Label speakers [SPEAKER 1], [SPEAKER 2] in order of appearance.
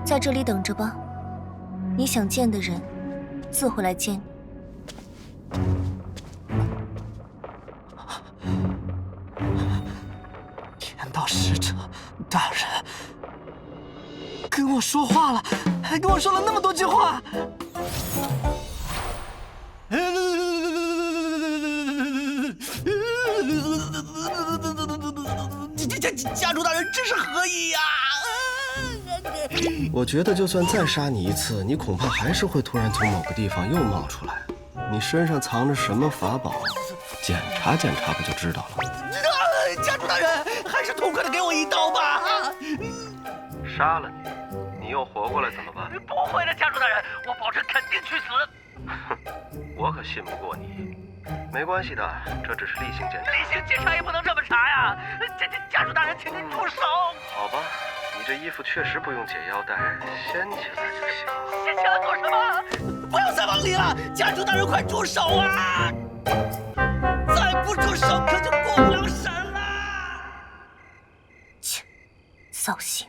[SPEAKER 1] 在这里等着吧，你想见的人，自会来见你。
[SPEAKER 2] 天道使者大人跟我说话了，还跟我说了那么多句话。家主大人，这是何意呀？
[SPEAKER 3] 我觉得就算再杀你一次，你恐怕还是会突然从某个地方又冒出来。你身上藏着什么法宝？检查检查不就知道了？
[SPEAKER 2] 家主大人，还是痛快的给我一刀吧！
[SPEAKER 3] 杀了你，你又活过来怎么办？
[SPEAKER 2] 不会的，家主大人，我保证肯定去死。
[SPEAKER 3] 哼，我可信不过你。没关系的，这只是例行检查。
[SPEAKER 2] 例行检查也不能这么查呀！家主大人，请您住手！
[SPEAKER 3] 好吧，你这衣服确实不用解腰带，掀起来就行。
[SPEAKER 2] 掀起来做什么？不要再往里了！家主大人，快住手啊！再不住手，可就过不了审了！
[SPEAKER 1] 切，扫兴。